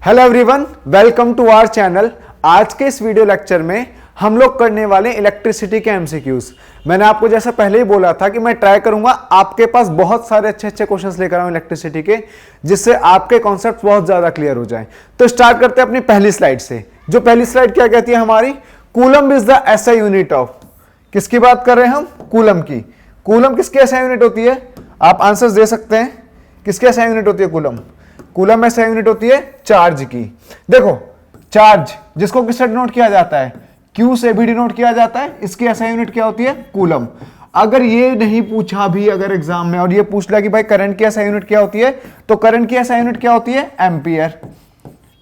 Hello everyone, welcome to our channel. आज के इस वीडियो लेक्चर में हम लोग करने वाले इलेक्ट्रिसिटी के एमसीक्यूज। मैंने आपको जैसा पहले ही बोला था कि मैं ट्राई करूंगा आपके पास बहुत सारे अच्छे अच्छे क्वेश्चंस लेकर आऊं इलेक्ट्रिसिटी के, जिससे आपके कॉन्सेप्ट बहुत ज्यादा क्लियर हो जाएं। तो स्टार्ट करते हैं अपनी पहली स्लाइड से। जो पहली स्लाइड क्या कहती है हमारी, coulomb is the SI unit of, किसकी बात कर रहे हैं हम, कूलम की। कूलम किसकी एसआई यूनिट होती है, आप आंसर्स दे सकते हैं। किसकी एसआई यूनिट होती है कूलम? कूलम में एसआई यूनिट होती है चार्ज की। देखो चार्ज जिसको किससे डिनोट किया जाता है, क्यू से भी डिनोट किया जाता है, इसकी एसआई यूनिट क्या होती है, कूलम। अगर ये नहीं पूछा भी अगर एग्जाम में और ये पूछ लिया कि भाई करंट की एसआई यूनिट क्या होती है, तो करंट की एसआई यूनिट क्या होती है, एम्पियर,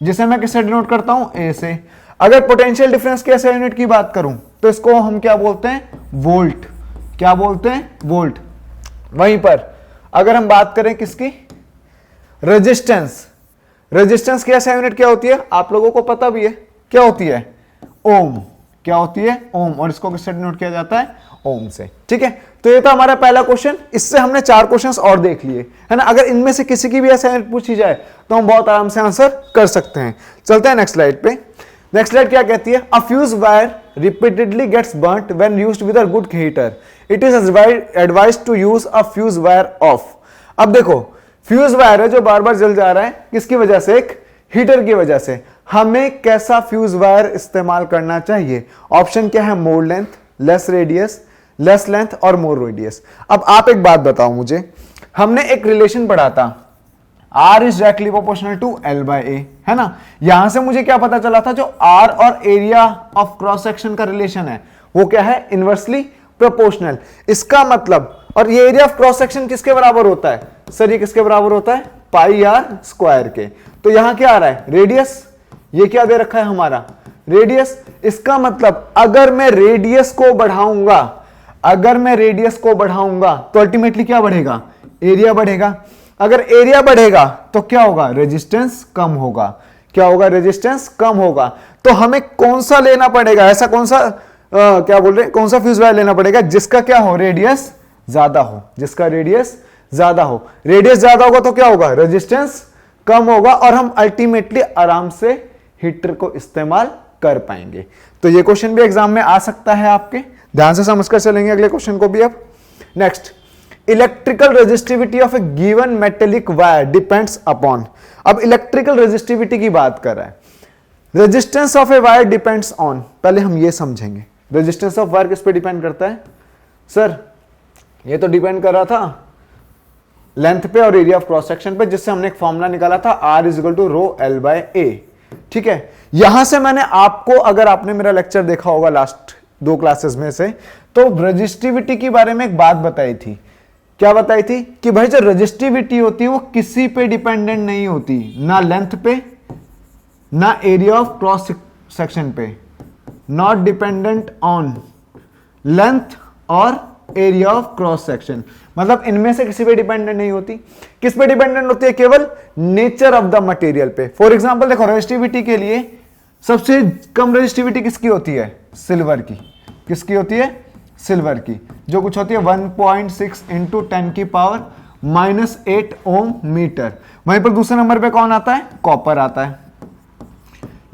जिसे मैं किससे डिनोट करता हूं, ए से। अगर पोटेंशियल डिफरेंस की एसआई यूनिट की बात करूं तो इसको हम क्या बोलते हैं, वोल्ट। क्या बोलते हैं, वोल्ट। वहीं पर अगर हम बात करें किसकी, रेजिस्टेंस। रेजिस्टेंस की एसआई यूनिट क्या होती है, आप लोगों को पता भी है, क्या होती है, ओम। क्या होती है, ओम। और इसको किससे डिनोट किया जाता है, ओम से। ठीक है, तो ये था हमारा पहला क्वेश्चन। इससे हमने 4 क्वेश्चंस और देख लिए, है ना। अगर इनमें से किसी की भी एसआई यूनिट पूछी जाए तो हम बहुत आराम से आंसर कर सकते हैं। चलते हैं नेक्स्ट स्लाइड पे। नेक्स्ट स्लाइड क्या कहती है, a fuse wire repeatedly gets burnt when used with a good heater, it is advised to use a fuse wire of. अब देखो फ्यूज वायर है जो बार बार जल जा रहा है, किसकी वजह से, एक हीटर की वजह से। हमें कैसा फ्यूज वायर इस्तेमाल करना चाहिए? ऑप्शन क्या है, more length, less radius, less length और मोर रेडियस। अब आप एक बात बताओ मुझे, हमने एक रिलेशन पढ़ा था, R is directly proportional to L by A, है ना। यहां से मुझे क्या पता चला था, जो R और एरिया ऑफ क्रॉस सेक्शन का रिलेशन है वो क्या है, इनवर्सली प्रोपोर्शनल। इसका मतलब, और ये एरिया ऑफ क्रॉस सेक्शन किसके बराबर होता है सर, ये किसके बराबर होता है, पाई आर स्क्वायर के। तो यहां क्या आ रहा है, रेडियस। ये क्या दे रखा है हमारा, रेडियस। इसका मतलब अगर मैं रेडियस को बढ़ाऊंगा, अगर मैं रेडियस को बढ़ाऊंगा तो अल्टीमेटली क्या बढ़ेगा, एरिया बढ़ेगा। अगर एरिया बढ़ेगा तो क्या होगा, रेजिस्टेंस कम होगा। क्या होगा, रेजिस्टेंस कम होगा। तो हमें कौन सा लेना पड़ेगा, ऐसा कौन सा क्या बोल रहे हैं, कौन सा फ्यूज वायर लेना पड़ेगा जिसका क्या हो, रेडियस ज्यादा हो, जिसका रेडियस ज्यादा हो। रेडियस ज्यादा होगा तो क्या होगा, रेजिस्टेंस कम होगा और हम अल्टीमेटली आराम से हीटर को इस्तेमाल कर पाएंगे। तो ये क्वेश्चन भी एग्जाम में आ सकता है आपके, ध्यान से समझकर चलेंगे अगले क्वेश्चन को भी। अब next, electrical resistivity of A given metallic wire depends upon. अब इलेक्ट्रिकल रेजिस्टिविटी की बात कर रहा है, resistance of a wire depends on. पहले हम ये समझेंगे, रेजिस्टेंस ऑफ वायर किस पे डिपेंड करता है सर, ये तो डिपेंड कर रहा था लेंथ पे और एरिया ऑफ क्रॉस सेक्शन पे, जिससे हमने एक फॉर्मूला निकाला था, R is equal to rho L by A। ठीक है, यहां से मैंने आपको, अगर आपने मेरा लेक्चर देखा होगा लास्ट 2 क्लासेस में से, तो रेजिस्टिविटी के बारे में एक बात बताई थी। क्या बताई थी कि भाई जो रेजिस्टिविटी होती है वो किसी पे डिपेंडेंट नहीं होती, ना लेंथ पे ना एरिया ऑफ क्रॉस सेक्शन पे, नॉट डिपेंडेंट ऑन लेंथ और एरिया ऑफ क्रॉस सेक्शन। मतलब इनमें से किसी पे डिपेंडेंट नहीं होती। किस पे डिपेंडेंट होती है, केवल नेचर ऑफ द मटेरियल पे। फॉर एग्जांपल देखो, रेजिस्टिविटी के लिए सबसे कम रेजिस्टिविटी किसकी होती है, सिल्वर की। किसकी होती है, सिल्वर की, जो कुछ होती है 1.6 इंटू 10 की पावर -8 ओम मीटर। वहीं पर दूसरे नंबर पे कौन आता है, कॉपर आता है,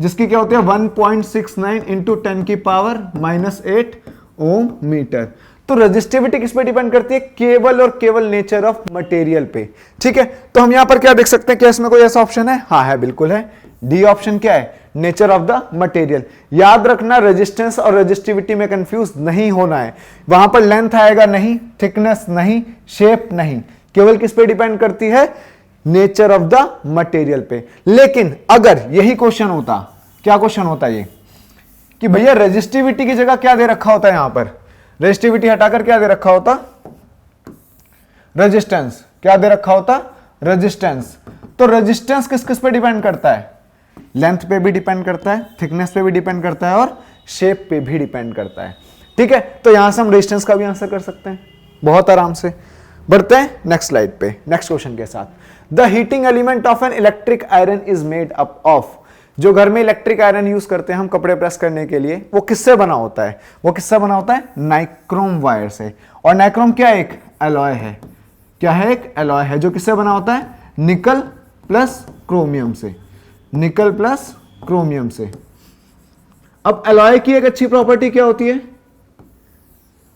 जिसकी क्या होती है 1.69 इंटू 10 की पावर -8 ओम मीटर। तो रेजिस्टिविटी किस पे डिपेंड करती है, केवल और केवल नेचर ऑफ मटेरियल पे। ठीक है, तो हम यहां पर क्या देख सकते हैं, क्या इसमें कोई ऐसा ऑप्शन है, हाँ है, बिल्कुल है। डी ऑप्शन क्या है, नेचर ऑफ द मटेरियल। याद रखना, रेजिस्टेंस और रेजिस्टिविटी में कंफ्यूज नहीं होना है। वहां पर लेंथ आएगा नहीं, थिकनेस नहीं, शेप नहीं, केवल किस पे डिपेंड करती है, नेचर ऑफ द मटेरियल पे। लेकिन अगर यही क्वेश्चन होता, क्या क्वेश्चन होता ये, कि भैया रेजिस्टिविटी की जगह क्या दे रखा होता है, यहां पर रेजिस्टिविटी हटाकर क्या दे रखा होता, रेजिस्टेंस। क्या दे रखा होता, रेजिस्टेंस। तो रेजिस्टेंस किस किस पे डिपेंड करता है, लेंथ पे भी डिपेंड करता है, थिकनेस पे भी डिपेंड करता है और शेप पे भी डिपेंड करता है। ठीक है, तो यहां से हम रेजिस्टेंस का भी आंसर कर सकते हैं बहुत आराम से। बढ़ते हैं नेक्स्ट स्लाइड पे, नेक्स्ट क्वेश्चन के साथ। The heating element of an electric iron is made up of. जो घर में इलेक्ट्रिक आयरन यूज करते हैं हम कपड़े प्रेस करने के लिए, वो किससे बना होता है, वो किससे बना होता है, नाइक्रोम वायर से। और नाइक्रोम क्या, एक एलॉय है। क्या है, एक एलॉय है, जो किससे बना होता है, निकल प्लस क्रोमियम से। निकल प्लस क्रोमियम से। अब अलॉय की एक अच्छी प्रॉपर्टी क्या होती है,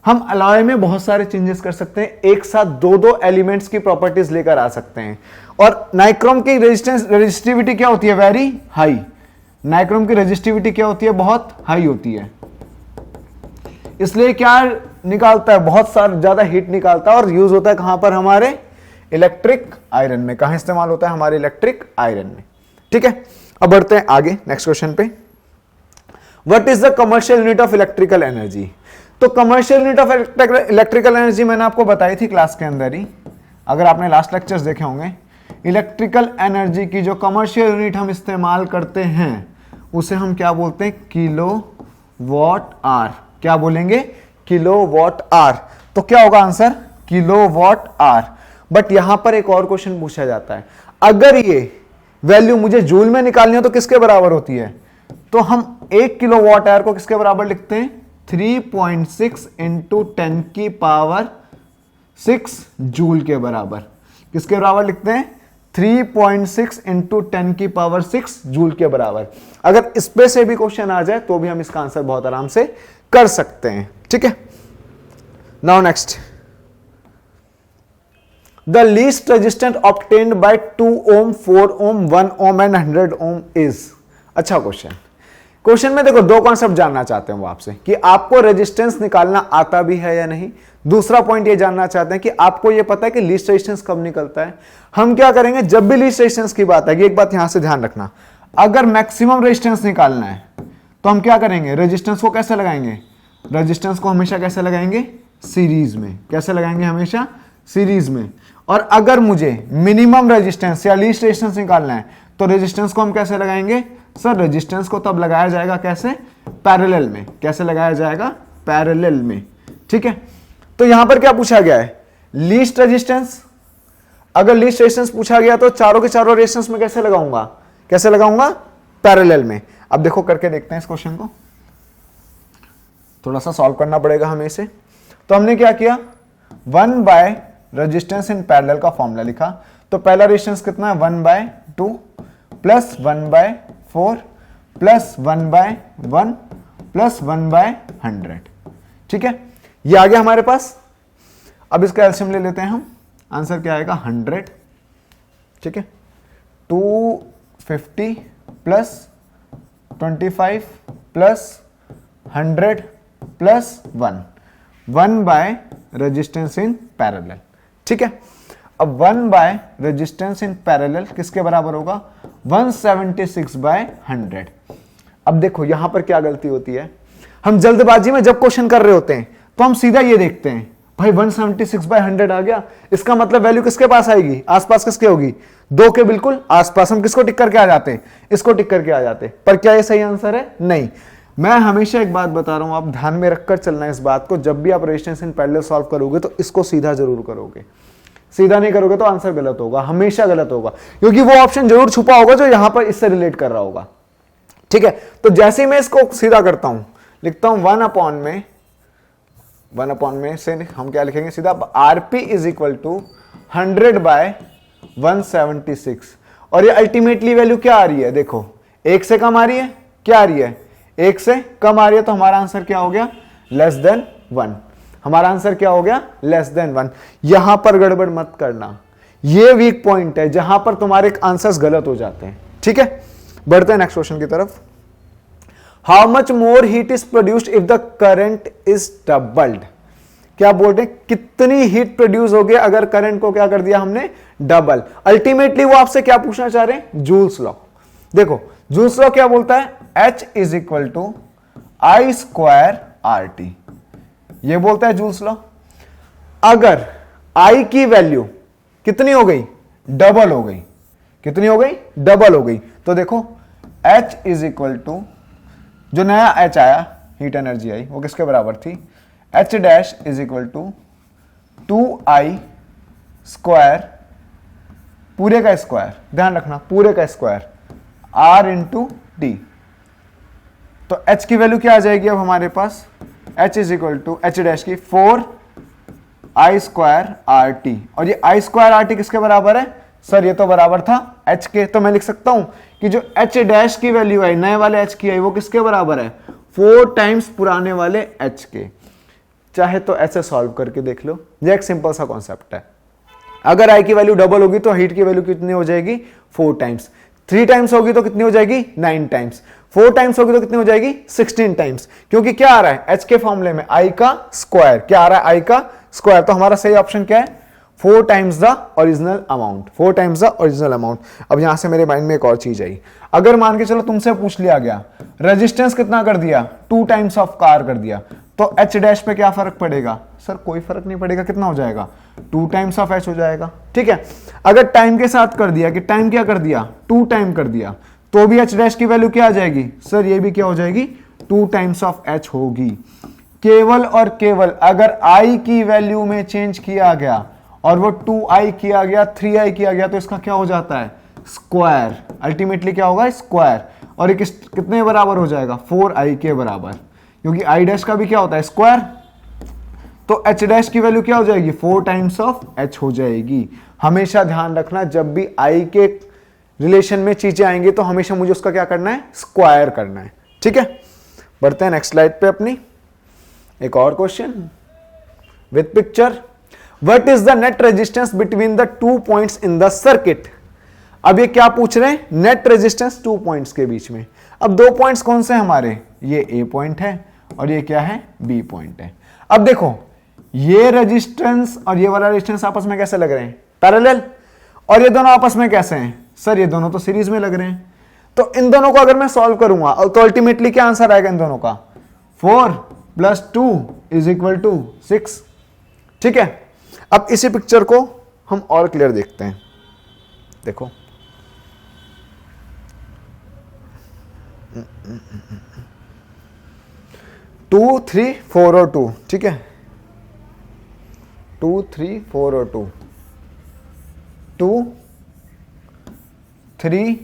हम अलॉय में बहुत सारे चेंजेस कर सकते हैं, एक साथ दो दो एलिमेंट्स की प्रॉपर्टीज लेकर आ सकते हैं। और नाइक्रोम की रेजिस्टिविटी क्या होती है, वेरी हाई। नाइक्रोम की रेजिस्टिविटी क्या होती है, बहुत हाई होती है, इसलिए क्या निकालता है, बहुत सारा ज्यादा हीट निकालता है। और यूज होता है कहां पर, हमारे इलेक्ट्रिक आयरन में। कहां इस्तेमाल होता है, हमारे इलेक्ट्रिक आयरन में। ठीक है, अब बढ़ते हैं आगे नेक्स्ट क्वेश्चन पे। What is the commercial unit of electrical energy. तो commercial unit of electrical energy मैंने आपको बताई थी क्लास के अंदर ही, अगर आपने लास्ट लेक्चर्स देखे होंगे। इलेक्ट्रिकल एनर्जी की जो कमर्शियल यूनिट हम इस्तेमाल करते हैं उसे हम क्या बोलते हैं, किलो वॉट आर। क्या बोलेंगे, किलो वॉट आर। तो क्या होगा answer, kilowatt hour. But यहां पर एक और क्वेश्चन पूछा जाता है, अगर ये वैल्यू मुझे जूल में निकालनी हो तो किसके बराबर होती है। तो हम 1 किलो वॉट आवर को किसके बराबर लिखते हैं, 3.6 इंटू 10 की पावर 6 जूल के बराबर। किसके बराबर लिखते हैं, 3.6 इंटू 10 की पावर 6 जूल के बराबर। अगर इस पे से भी क्वेश्चन आ जाए तो भी हम इसका आंसर बहुत आराम से कर सकते हैं। ठीक है, now next, the least resistance obtained by 2 ohm, 4 ohm, 1 ohm and 100 ohm is. अच्छा क्वेश्चन में देखो दो कॉन्सेप्ट जानना चाहते हैं वो आपसे, कि आपको रेजिस्टेंस निकालना आता भी है या नहीं। दूसरा पॉइंट ये जानना चाहते हैं कि आपको ये पता है कि लीस्ट रेजिस्टेंस कब निकलता है। हम क्या करेंगे, जब भी लीस्ट रेजिस्टेंस की बात है, एक बात यहां से ध्यान रखना, अगर मैक्सिमम रेजिस्टेंस निकालना है तो हम क्या करेंगे, रेजिस्टेंस को कैसे लगाएंगे, रेजिस्टेंस को हमेशा कैसे लगाएंगे, सीरीज में। कैसे लगाएंगे, हमेशा सीरीज में। और अगर मुझे मिनिमम रेजिस्टेंस या लीस्ट रेजिस्टेंस निकालना है तो रेजिस्टेंस को हम कैसे लगाएंगे, सर रेजिस्टेंस को तब लगाया जाएगा कैसे, पैरेलल में। कैसे लगाया जाएगा, पैरेलल में। ठीक है, तो यहां पर क्या पूछा गया है, लीस्ट रेजिस्टेंस। अगर लीस्ट रेजिस्टेंस पूछा गया तो चारों के चारों रेजिस्टेंस में कैसे लगाऊंगा, कैसे लगाऊंगा, पैरेलल में। अब देखो करके देखते हैं इस क्वेश्चन को, थोड़ा सा सॉल्व करना पड़ेगा हमें इसे। तो हमने क्या किया, 1 बाय रेजिस्टेंस इन पैरेलल का फॉर्मूला लिखा। तो पहला रेजिस्टेंस कितना है, 1/2 प्लस 1/4 प्लस 1/1 प्लस 1/100। ठीक है, ये आ गया हमारे पास। अब इसका एलसीएम ले लेते हैं हम, आंसर क्या आएगा, 100। ठीक है, 250 plus 25 plus 100 plus 1 by resistance in parallel. ठीक है, अब 1 बाय रेजिस्टेंस इन पैरेलल किसके बराबर होगा, 176/100। अब देखो यहां पर क्या गलती होती है, हम जल्दबाजी में जब क्वेश्चन कर रहे होते हैं तो हम सीधा ये देखते हैं, भाई 176/100 आ गया, इसका मतलब वैल्यू किसके पास आएगी, आसपास किसके होगी, 2 के बिल्कुल आसपास। हम किसको टिक करके आ जाते हैं, इसको टिक करके आ जाते हैं। पर क्या ये सही आंसर है, नहीं। मैं हमेशा एक बात बता रहा हूं, आप ध्यान में रखकर चलना है इस बात को, जब भी आप रेजिस्टेंस इन पैरेलल सॉल्व करोगे तो इसको सीधा जरूर करोगे। सीधा नहीं करोगे तो आंसर गलत होगा, हमेशा गलत होगा, क्योंकि वो ऑप्शन जरूर छुपा होगा जो यहां पर इससे रिलेट कर रहा होगा। ठीक है, तो जैसे ही मैं इसको सीधा करता हूं, लिखता हूं 1/में से हम क्या लिखेंगे सीधा, आरपी इज इक्वल टू 100/176। और ये अल्टीमेटली वैल्यू क्या आ रही है, देखो 1 से कम आ रही है, क्या आ रही है, 1 से कम आ रही है। तो हमारा आंसर क्या हो गया, <1। हमारा आंसर क्या हो गया, <1। यहां पर गड़बड़ मत करना, ये वीक पॉइंट है जहां पर तुम्हारे आंसर्स गलत हो जाते हैं। ठीक है, बढ़ते हैं नेक्स्ट क्वेश्चन की तरफ। How much more heat is produced if the current is doubled. क्या बोल रहे हैं, कितनी हीट प्रोड्यूस हो गया अगर करंट को क्या कर दिया हमने, डबल। अल्टीमेटली वो आपसे क्या पूछना चाह रहे हैं, जूल्स लॉ। देखो जूल्स लॉ क्या बोलता है, H is equal to I² RT, ये बोलता है जूल्स लॉ। अगर I की वैल्यू कितनी हो गई, डबल हो गई, कितनी हो गई, डबल हो गई। तो देखो H इज इक्वल टू, जो नया H आया, हीट एनर्जी आई, वो किसके बराबर थी, H' is equal to 2I², पूरे का स्क्वायर, ध्यान रखना पूरे का स्क्वायर, R इंटू टी। तो H की वैल्यू क्या आ जाएगी अब हमारे पास, H is equal to H' की 4I² RT, और ये I² RT किसके बराबर है, सर ये तो बराबर था h के, तो मैं लिख सकता हूं कि जो h डैश की वैल्यू आई, नए वाले h की आई, वो किसके बराबर है? 4 टाइम्स पुराने वाले h के। चाहे तो ऐसे सॉल्व करके देख लो, ये एक सिंपल सा कॉन्सेप्ट है। अगर i की वैल्यू डबल होगी तो हीट की वैल्यू कितनी हो जाएगी? 4 टाइम्स। 3 टाइम्स होगी तो कितनी हो जाएगी? 9 टाइम्स। 4 टाइम्स होगी तो कितनी हो जाएगी? 16 टाइम्स। क्योंकि क्या आ रहा है? h के फॉर्मूले में i का स्क्वायर। क्या आ रहा है? i का स्क्वायर। तो हमारा सही ऑप्शन क्या है? 4 times the original amount. 4 times the original amount. अब यहां से मेरे माइंड में एक और चीज आई। अगर मान के चलो तुमसे पूछ लिया गया रेजिस्टेंस कितना कर दिया? 2 टाइम्स ऑफ कार कर दिया, तो h डैश पे क्या फर्क पड़ेगा? सर कोई फर्क नहीं पड़ेगा। कितना हो जाएगा? 2 टाइम्स ऑफ h हो जाएगा। ठीक है। अगर टाइम के साथ कर दिया कि टाइम क्या कर दिया? 2 टाइम कर दिया, तो भी h डैश की वैल्यू क्या आ जाएगी? सर ये भी क्या हो जाएगी? 2 टाइम्स ऑफ h होगी। केवल और केवल अगर i की वैल्यू में चेंज किया गया और वो 2i किया गया, 3i किया गया, तो इसका क्या हो जाता है? स्क्वायर। अल्टीमेटली क्या होगा? स्क्वायर। और ये कितने बराबर हो जाएगा? 4i के बराबर, क्योंकि i डैश का भी क्या होता है? स्क्वायर। तो h डैश की वैल्यू क्या हो जाएगी? 4 टाइम्स ऑफ h हो जाएगी। हमेशा ध्यान रखना, जब भी i के रिलेशन में चीजें आएंगी तो हमेशा मुझे उसका क्या करना है? स्क्वायर करना है। ठीक है, बढ़ते हैं नेक्स्ट स्लाइड पे अपनी। एक और question with picture. What is the net resistance between the 2 points in the circuit? अब ये क्या पूछ रहे हैं? नेट रेजिस्टेंस 2 पॉइंट्स के बीच में। अब 2 पॉइंट्स कौन से हमारे? ये A पॉइंट है और ये क्या है? B पॉइंट है। अब देखो ये रेजिस्टेंस और ये वाला रेजिस्टेंस आपस में कैसे लग रहे हैं? पैरेलल। और ये दोनों आपस में कैसे हैं? सर ये दोनों तो सीरीज में लग रहे हैं। तो इन दोनों को अगर मैं सॉल्व करूंगा तो अल्टीमेटली क्या आंसर आएगा इन दोनों का? 4 + 2 = 6। ठीक है। अब इसी पिक्चर को हम और क्लियर देखते हैं। देखो 2 3 4 और 2। ठीक है, 2 3 4 और 2, 2 3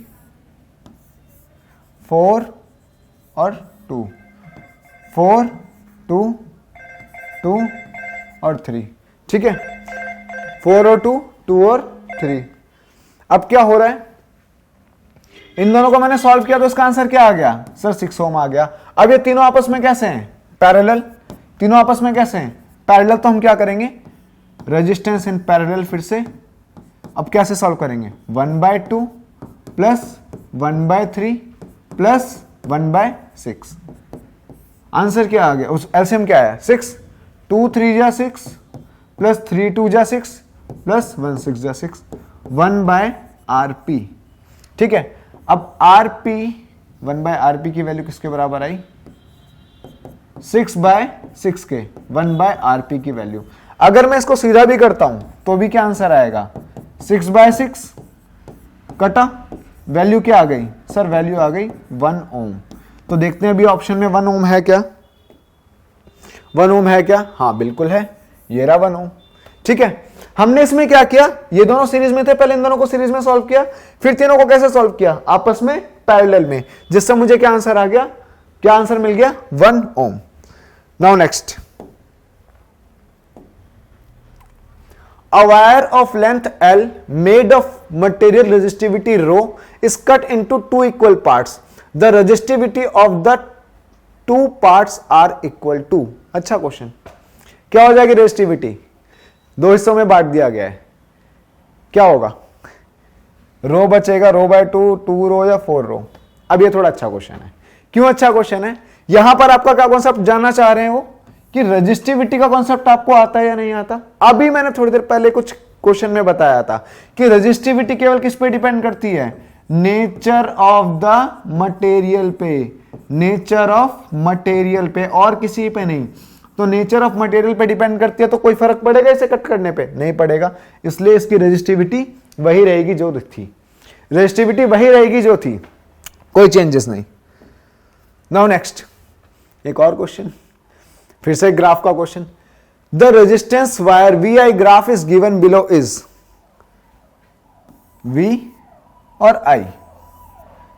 4 और 2, 4 2 2 और 3। ठीक है, 4 और 2, 2 और 3। अब क्या हो रहा है? इन दोनों को मैंने सॉल्व किया तो इसका आंसर क्या आ गया? सर 6 ओम आ गया। अब ये तीनों आपस में कैसे हैं? पैरेलल। तीनों आपस में कैसे हैं? पैरेलल। तो हम क्या करेंगे? Resistance in parallel. फिर से अब कैसे सॉल्व करेंगे? 1/2 प्लस 1/3 प्लस 1/6। आंसर क्या आ गया? उस एलसीएम क्या है? 6। 2 3 जा 6 प्लस 3 2 जा 6 प्लस 1 6 जा 6, 1/rp। ठीक है। अब rp 1/rp की वैल्यू किसके बराबर आई? 6/6 के 1/rp की वैल्यू। अगर मैं इसको सीधा भी करता हूं तो भी क्या आंसर आएगा? 6/6 कटा, वैल्यू क्या आ गई? सर वैल्यू आ गई 1 ओम। तो देखते हैं अभी ऑप्शन में 1 ओम है क्या? 1 ओम है क्या? हाँ बिल्कुल है, ये रहा 1 ओम। ठीक है। हमने इसमें क्या किया? ये दोनों सीरीज में थे, पहले इन दोनों को सीरीज में सॉल्व किया, फिर तीनों को कैसे सॉल्व किया? आपस में पैरेलल में, जिससे मुझे क्या आंसर आ गया? क्या आंसर मिल गया? 1 ohm. Now next, a wire of length L made of material resistivity rho is cut into 2 equal parts. The resistivity of the 2 parts are equal to. अच्छा क्वेश्चन। क्या हो जाएगी रेजिस्टिविटी? 2 हिस्सों में बांट दिया गया है, क्या होगा? रो बचेगा, रो/2, 2 रो या 4 रो। अब ये थोड़ा अच्छा क्वेश्चन है। क्यों अच्छा क्वेश्चन है? यहां पर आपका क्या कॉन्सेप्ट जानना चाह रहे हैं वो कि रेजिस्टिविटी का कॉन्सेप्ट आपको आता है या नहीं आता। अभी मैंने थोड़ी देर पहले कुछ क्वेश्चन में बताया था कि रेजिस्टिविटी केवल किस पे डिपेंड करती है? नेचर ऑफ द मटेरियल पे। नेचर ऑफ मटेरियल पे, और किसी पे नहीं। तो नेचर ऑफ मटेरियल पे डिपेंड करती है, तो कोई फर्क पड़ेगा इसे कट करने पे? नहीं पड़ेगा। इसलिए इसकी रेजिस्टिविटी वही रहेगी जो थी। रेजिस्टिविटी वही रहेगी जो थी, कोई चेंजेस नहीं। नाउ नेक्स्ट, एक और क्वेश्चन, फिर से ग्राफ का question. The resistance wire VI graph is given below is V और I।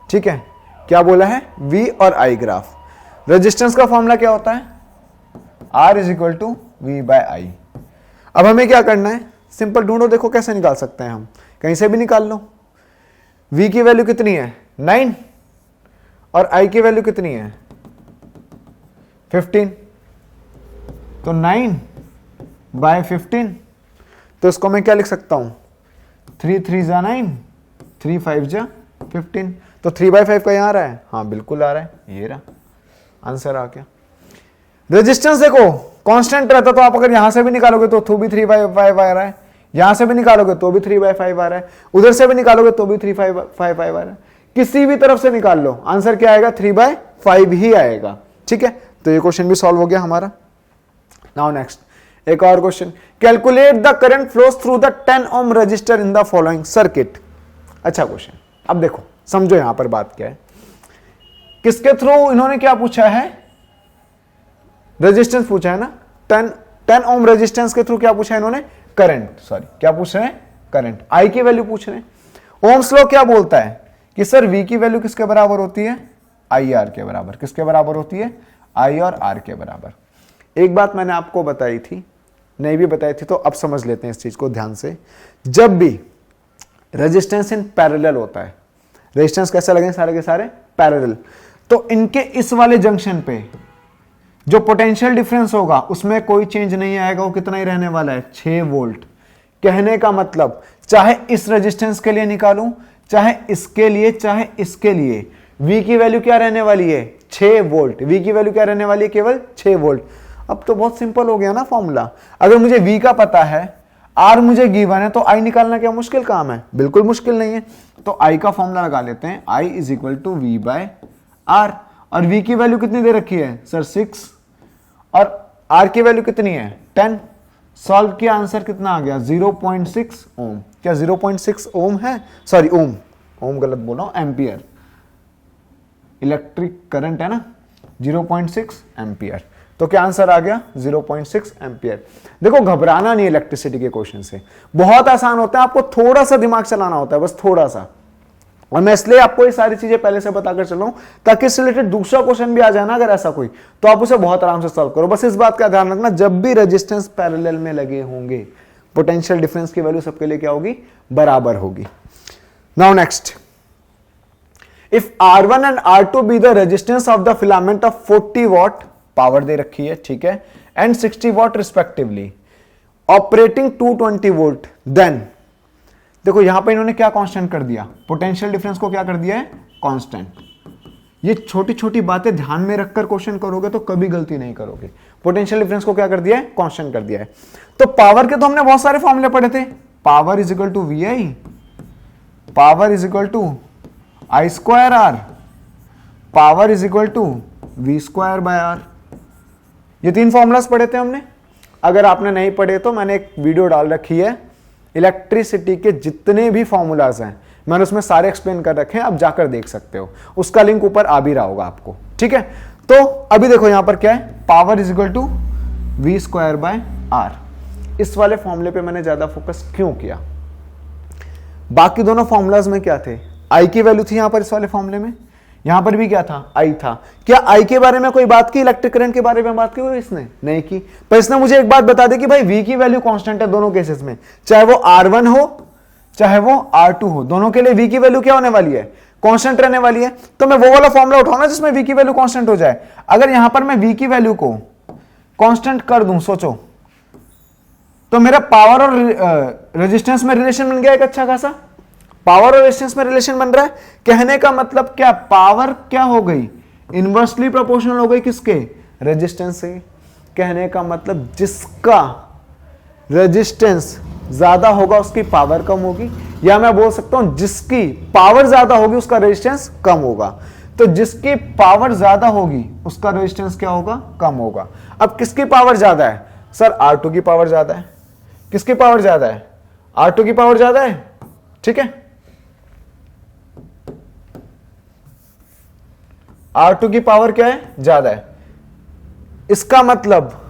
ठीक है, क्या बोला है? V और I ग्राफ। रेजिस्टेंस का फॉर्मूला क्या होता है? R = V/I। अब हमें क्या करना है? सिंपल ढूंढो, देखो कैसे निकाल सकते हैं हम, कहीं से भी निकाल लो। V की वैल्यू कितनी है 9 और I की वैल्यू कितनी है 15, तो 9/15, तो इसको मैं क्या लिख सकता हूं 3 3 जा 9, 3 5 जा 15, तो 3/5 का यहां आ रहा है, हाँ बिल्कुल आ रहा है, ये रहा आंसर आ गया। रेजिस्टेंस देखो कांस्टेंट रहता तो आप अगर यहां से भी निकालोगे तो भी 3/5 आ रहा है, यहां से भी निकालोगे तो भी 3/5 आ रहा है, उधर से भी निकालोगे तो भी 3/5 आ रहा है, किसी भी तरफ से निकाल लो आंसर क्या आएगा 3/5 ही आएगा। ठीक है, तो ये क्वेश्चन भी सॉल्व हो गया हमारा। नाउ नेक्स्ट एक और question, calculate the current flows through the 10 ohm resistor in the following circuit. अच्छा क्वेश्चन, अब देखो समझो यहां पर बात क्या है, किसके थ्रू इन्होंने क्या पूछा है, रेजिस्टेंस पूछा है ना, 10 ओम रेजिस्टेंस के थ्रू क्या पूछा है इन्होंने, करंट, सॉरी क्या पूछ रहे हैं, करंट, आई की वैल्यू पूछ रहे हैं। ओम्स लॉ क्या बोलता है कि सर वी की वैल्यू किसके बराबर होती है, आई आर के बराबर, किसके बराबर होती है, आई और आर के बराबर। एक बात मैंने आपको बताई थी, नहीं भी बताई थी तो अब समझ लेते हैं इस चीज को ध्यान से, जब भी रेजिस्टेंस इन पैरेलल होता है, रेजिस्टेंस कैसे लगे सारे के सारे पैरेलल, तो इनके इस वाले जंक्शन पे जो पोटेंशियल डिफरेंस होगा उसमें कोई चेंज नहीं आएगा, वो कितना ही रहने वाला है 6 वोल्ट। कहने का मतलब चाहे इस रेजिस्टेंस के लिए निकालूं, चाहे इसके लिए, चाहे इसके लिए, V की वैल्यू क्या रहने वाली है 6 वोल्ट, V की वैल्यू क्या रहने वाली है केवल 6 वोल्ट। अब तो बहुत सिंपल हो गया ना फॉर्मूला, अगर मुझे V का पता है, R मुझे गिवन है, तो I निकालना क्या मुश्किल काम है, बिल्कुल मुश्किल नहीं है। तो I का फॉर्मूला लगा लेते हैं, I = V/R, और V की वैल्यू कितनी दे रखी है सर 6, और R की वैल्यू कितनी है 10, सॉल्व किया आंसर कितना आ गया 0.6 ओम, क्या 0.6 ओम है, सॉरी ओम गलत बोल रहा हूं, एम्पियर, इलेक्ट्रिक करंट है ना 0.6 एम्पियर, तो क्या आंसर आ गया 0.6 एम्पियर। देखो घबराना नहीं इलेक्ट्रिसिटी के क्वेश्चन से, बहुत आसान होता है, आपको थोड़ा सा दिमाग चलाना होता है, बस थोड़ा सा, और मैं इसलिए आपको ये सारी चीजें पहले से बताकर चल रहा हूं ताकि इससे रिलेटेड दूसरा क्वेश्चन भी आ जाए ना अगर ऐसा कोई, तो आप उसे बहुत आराम से सॉल्व करो। बस इस बात का ध्यान रखना, जब भी रेजिस्टेंस पैरेलल में लगे होंगे पोटेंशियल डिफरेंस की वैल्यू सबके लिए क्या होगी, बराबर होगी। Now next, if R1 and R2 be the resistance of the filament of 40 watt, power दे रखी है ठीक है, and 60 watt respectively, operating 220 volt, then देखो यहां पे इन्होंने क्या कांस्टेंट कर दिया, पोटेंशियल डिफरेंस को क्या कर दिया है कांस्टेंट। ये छोटी छोटी बातें ध्यान में रखकर क्वेश्चन करोगे तो कभी गलती नहीं करोगे। पोटेंशियल डिफरेंस को क्या कर दिया है, कांस्टेंट कर दिया है। तो पावर के तो हमने बहुत सारे फॉर्मूले पढ़े थे, power = VI, power = I²R, power = V²/R, ये 3 फॉर्मूलास पढ़े थे हमने। अगर आपने नहीं पढ़े तो मैंने एक वीडियो डाल रखी है, इलेक्ट्रिसिटी के जितने भी फॉर्मूलाज हैं मैंने उसमें सारे एक्सप्लेन कर रखे हैं, आप जाकर देख सकते हो, उसका लिंक ऊपर आ भी रहा होगा आपको, ठीक है। तो अभी देखो यहां पर क्या है, पावर = V²/R। इस वाले फॉर्मूले पे मैंने ज्यादा फोकस क्यों किया, बाकी दोनों फॉर्मूलाज में क्या थे, I की वैल्यू थी यहां पर, इस वाले फॉर्मूले में यहां पर भी क्या था, I था। क्या I के बारे में कोई बात की, इलेक्ट्रिक करंट के बारे में बात की हुई इसने नहीं की, पर इसने मुझे एक बात बता दी कि भाई V की वैल्यू कांस्टेंट है दोनों केसेस में, चाहे वो R1 हो चाहे वो R2 हो, दोनों के लिए V की वैल्यू क्या होने वाली है, कांस्टेंट रहने वाली है। तो मैं वो वाला फॉर्मूला उठाऊं ना जिसमें V की वैल्यू कांस्टेंट हो जाए। अगर यहां पर मैं V की वैल्यू को कांस्टेंट कर दूं, सोचो तो मेरा पावर और रेजिस्टेंस में रिलेशन बन गया एक अच्छा खासा, पावर और रेजिस्टेंस में रिलेशन बन रहा है। कहने का मतलब क्या, पावर क्या हो गई, इनवर्सली प्रोपोर्शनल हो गई किसके, रेजिस्टेंस से। कहने का मतलब जिसका रेजिस्टेंस ज्यादा होगा उसकी पावर कम होगी, या मैं बोल सकता हूं जिसकी पावर ज्यादा होगी उसका रेजिस्टेंस कम होगा। तो जिसकी पावर ज्यादा होगी उसका रेजिस्टेंस क्या होगा, कम होगा। अब किसकी पावर ज्यादा है, सर R2 की पावर ज्यादा है। किसकी पावर ज्यादा है, R2 की पावर ज्यादा है, ठीक है। R2 की पावर क्या है, ज्यादा है। इसका मतलब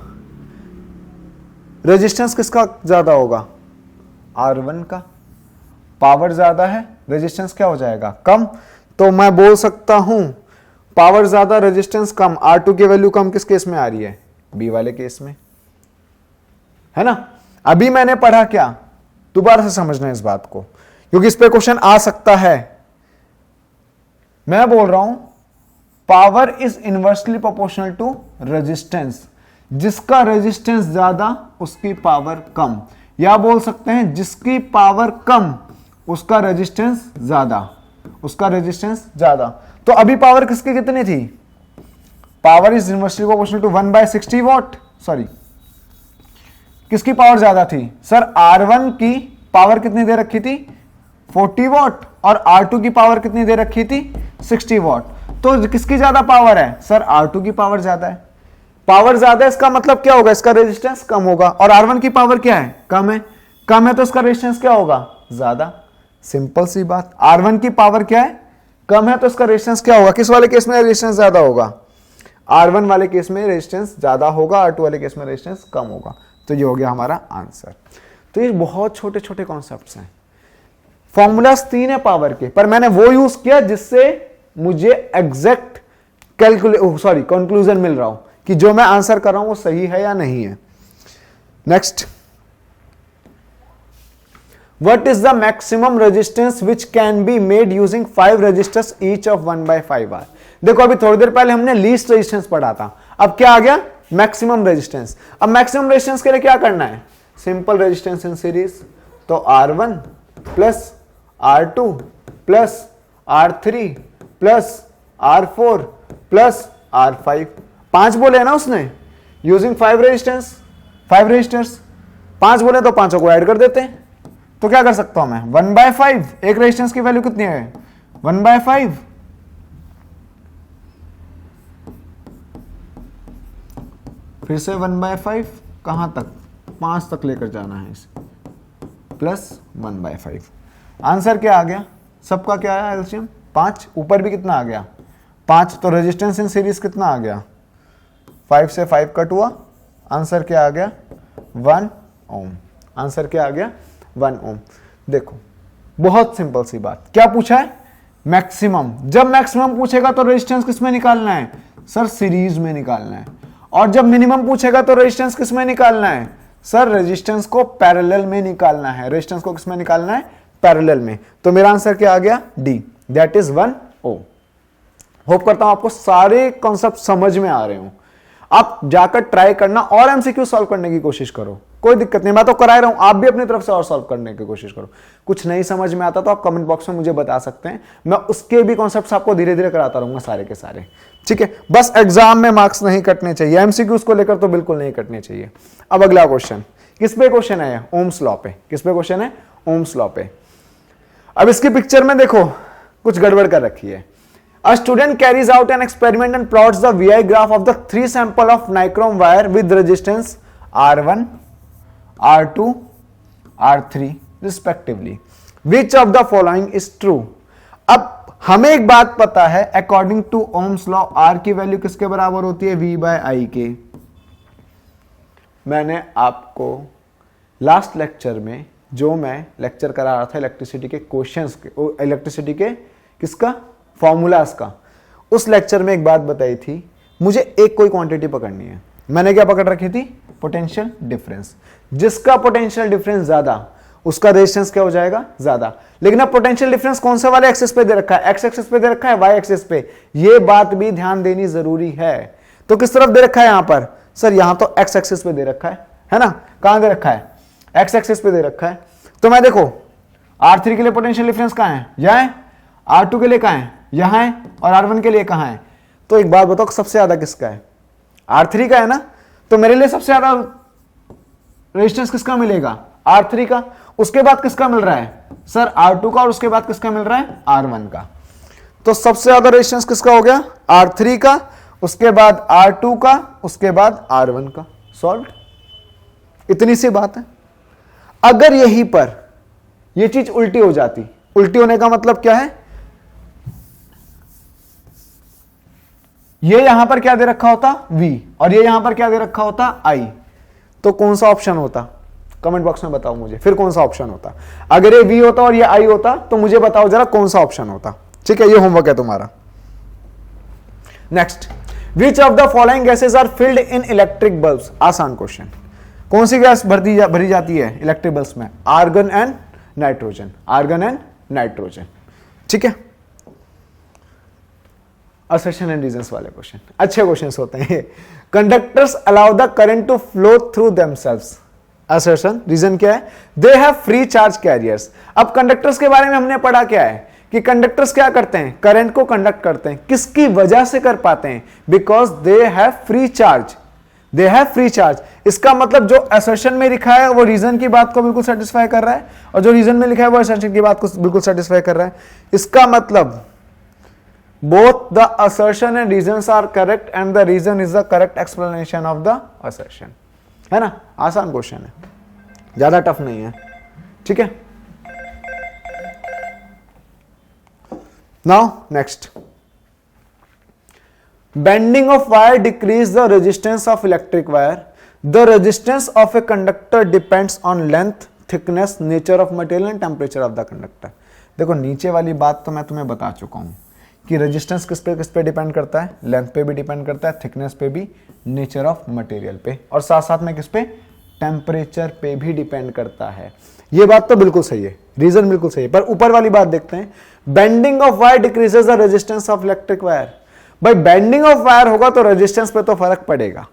रेजिस्टेंस किसका ज्यादा होगा, R1 का। पावर ज्यादा है, रेजिस्टेंस क्या हो जाएगा, कम। तो मैं बोल सकता हूं पावर ज्यादा रेजिस्टेंस कम, R2 की वैल्यू कम किस केस में आ रही है, बी वाले केस में, है ना। अभी मैंने पढ़ा क्या, दोबारा से समझना है इस बात को, क्योंकि इस पे क्वेश्चन आ सकता है। मैं बोल रहा हूं power is inversely proportional to resistance, जिसका रेजिस्टेंस ज्यादा उसकी पावर कम, या बोल सकते हैं जिसकी पावर कम उसका रेजिस्टेंस ज्यादा, उसका रेजिस्टेंस ज्यादा। तो अभी पावर किसकी कितनी थी? Power is inversely proportional to 1/60 watt. Sorry, किसकी पावर ज्यादा थी? सर R1 की पावर कितनी दे रखी थी? 40 वॉट, और R2 की पावर कितनी दे रखी थी? 60 वॉट। तो किसकी ज्यादा पावर है? सर R2 की पावर ज्यादा है। पावर ज्यादा है इसका मतलब क्या होगा? इसका रेजिस्टेंस कम होगा। और R1 की पावर क्या है? कम है। कम है तो इसका रेजिस्टेंस क्या होगा? ज्यादा। सिंपल सी बात। R1 की पावर क्या है? कम है तो इसका रेजिस्टेंस क्या होगा? किस वाले केस में रेजिस्टेंस ज्यादा होगा? R1 वाले केस में रेजिस्टेंस ज्यादा होगा, R2 वाले केस में रेजिस्टेंस कम होगा। तो ये हो गया हमारा आंसर। तो ये बहुत छोटे छोटे कॉन्सेप्ट्स हैं। फॉर्मूलाज 3 है पावर के, पर मैंने वो यूज किया जिससे मुझे एग्जैक्ट कंक्लूजन मिल रहा हो कि जो मैं आंसर कर रहा हूं वो सही है या नहीं है। Next, what is the maximum resistance which can be made using 5 resistors each of 1/5R। देखो अभी थोड़ी देर पहले हमने लीस्ट रेजिस्टेंस पढ़ा था, अब क्या आ गया? Maximum resistance. अब मैक्सिमम रेजिस्टेंस के लिए क्या करना है? सिंपल रेजिस्टेंस इन सीरीज, तो R1 plus R2 plus R3 plus R4 plus R5, 5 बोले ना उसने, यूजिंग 5 रेजिस्टर्स 5 बोले तो 5 को ऐड कर देते हैं। तो क्या कर सकता हूं मैं? 1/5, एक रेजिस्टेंस की वैल्यू कितनी है? 1/5, फिर से 1/5, कहां तक? 5 तक लेकर जाना है इसे, प्लस 1/5। आंसर क्या आ गया? सबका क्या आया एलसीएम? 5। ऊपर भी कितना आ गया? 5। तो रेजिस्टेंस इन सीरीज कितना आ गया? 5 से 5 कट हुआ, आंसर क्या आ गया? 1 ओम। आंसर क्या आ गया? 1 ओम। देखो बहुत सिंपल सी बात। क्या पूछा है? मैक्सिमम। जब मैक्सिमम पूछेगा तो रेजिस्टेंस किसमें निकालना है? सर सीरीज में निकालना है। और जब मिनिमम पूछेगा तो रेजिस्टेंस किसमें निकालना है? सर रेजिस्टेंस को पैरेलल में निकालना है। रेजिस्टेंस को किसमें निकालना है? पैरेलल में। तो मेरा आंसर क्या आ गया? D, that is 1 ohm. Hope करता हूं आपको सारे कॉन्सेप्ट समझ में आ रहे हो। आप जाकर ट्राई करना और एमसीक्यू सॉल्व करने की कोशिश करो, कोई दिक्कत नहीं, मैं तो करा रहा हूं, आप भी अपनी तरफ से और सॉल्व करने की कोशिश करो। कुछ नहीं समझ में आता तो आप कमेंट बॉक्स में मुझे बता सकते हैं, मैं उसके भी कॉन्सेप्ट्स आपको धीरे धीरे कराता रहूंगा सारे के सारे। ठीक है, बस एग्जाम में मार्क्स नहीं कटने चाहिए, एमसीक्यूज को लेकर तो बिल्कुल नहीं कटने चाहिए। अब अगला क्वेश्चन, किस पे क्वेश्चन है? ओम्स लॉ पे। किस पे क्वेश्चन है? ओम्स लॉ पे। अब इसकी पिक्चर में देखो कुछ गड़बड़ कर रखी है। A student carries out an experiment and plots the VI graph of the 3 sample of nichrome wire with resistance R1, R2, R3 respectively. Which of the following is true? अब हमें एक बात पता है, according to ohm's law R की value किसके बराबर होती है? V/I के। मैंने आपको लास्ट लेक्चर में जो मैं लेक्चर करा रहा था इलेक्ट्रिसिटी के क्वेश्चंस के, इलेक्ट्रिसिटी के किसका? फॉर्मूलाज का, उस लेक्चर में एक बात बताई थी, मुझे एक कोई क्वांटिटी पकड़नी है। मैंने क्या पकड़ रखी थी? Potential difference. जिसका पोटेंशियल डिफरेंस ज्यादा उसका रेजिस्टेंस क्या हो जाएगा? ज्यादा। लेकिन अब पोटेंशियल डिफरेंस कौन से वाले एक्सिस पे दे रखा है? एक्स एक्सिस पे दे रखा है, वाई एक्सिस पे। ये बात भी ध्यान देनी जरूरी है। तो किस तरफ दे रखा है यहां पर? सर यहां तो एक्स एक्सिस पे दे रखा है ना? कहां दे रखा है? एक्स एक्सिस पे दे रखा है। तो मैं देखो R3 के लिए पोटेंशियल डिफरेंस कहां है? यहां है। R2 के लिए कहां है? यहां है। और R1 के लिए कहां है? तो एक बात बताओ, सबसे ज्यादा किसका है? R3 का है ना? तो मेरे लिए सबसे ज्यादा रेजिस्टेंस किसका मिलेगा? R3 का। उसके बाद किसका मिल रहा है? सर R2 का। और उसके बाद किसका मिल रहा है? R1 का। तो सबसे ज्यादा रेजिस्टेंस किसका हो गया? R3 का, उसके बाद R2 का, उसके बाद R1 का। सॉल्व। इतनी सी बात है। अगर यहीं पर यह चीज उल्टी हो जाती, उल्टी होने का मतलब क्या है? ये यहां पर क्या दे रखा होता? V, और ये यहां पर क्या दे रखा होता? I। तो कौन सा ऑप्शन होता? कमेंट बॉक्स में बताओ मुझे, फिर कौन सा ऑप्शन होता? अगर ये V होता और ये I होता तो मुझे बताओ जरा कौन सा ऑप्शन होता। ठीक है, ये होमवर्क है तुम्हारा। Next, which of the following gases are filled in electric bulbs? आसान क्वेश्चन। कौन सी गैस भरी जाती है इलेक्ट्रिक बल्ब्स में? Argon and nitrogen, argon and nitrogen. ठीक है, असर्शन एंड रीजंस वाले क्वेश्चन अच्छे क्वेश्चंस होते हैं। Conductors allow the current to flow through themselves. Assertion, reason क्या है? They have free charge carriers. अब कंडक्टर्स के बारे में हमने पढ़ा क्या है कि कंडक्टर्स क्या करते हैं? करंट को कंडक्ट करते हैं। किसकी वजह से कर पाते हैं? Because they have free charge, they have free charge. इसका मतलब जो असर्शन में लिखा है वो रीजन की बात को बिल्कुल सेटिस्फाई कर रहा है, और जो रीजन में लिखा है वो असर्शन की बात को बिल्कुल सेटिस्फाई कर रहा है। इसका मतलब both the assertion and reasons are correct and the reason is the correct explanation of the assertion। है ना, आसान क्वेश्चन है, ज्यादा टफ नहीं है। ठीक है, now next, bending of wire decrease the resistance of electric wire। the resistance of a conductor depends on length, thickness, nature of material and temperature of the conductor। देखो नीचे वाली बात तो मैं तुम्हें बता चुका हूं कि रेजिस्टेंस किस पे डिपेंड करता है? लेंथ पे भी डिपेंड करता है, थिकनेस पे भी, नेचर ऑफ मटेरियल पे, और साथ साथ में किस पे? टेम्परेचर पे भी डिपेंड करता है। ये बात तो बिल्कुल सही है, रीजन बिल्कुल सही है। पर ऊपर वाली बात देखते हैं, bending of wire decreases the resistance of electric wire. भाई बेंडिंग ऑफ वायर होगा तो रेजिस्टेंस पे तो फर्क पड़ेगा,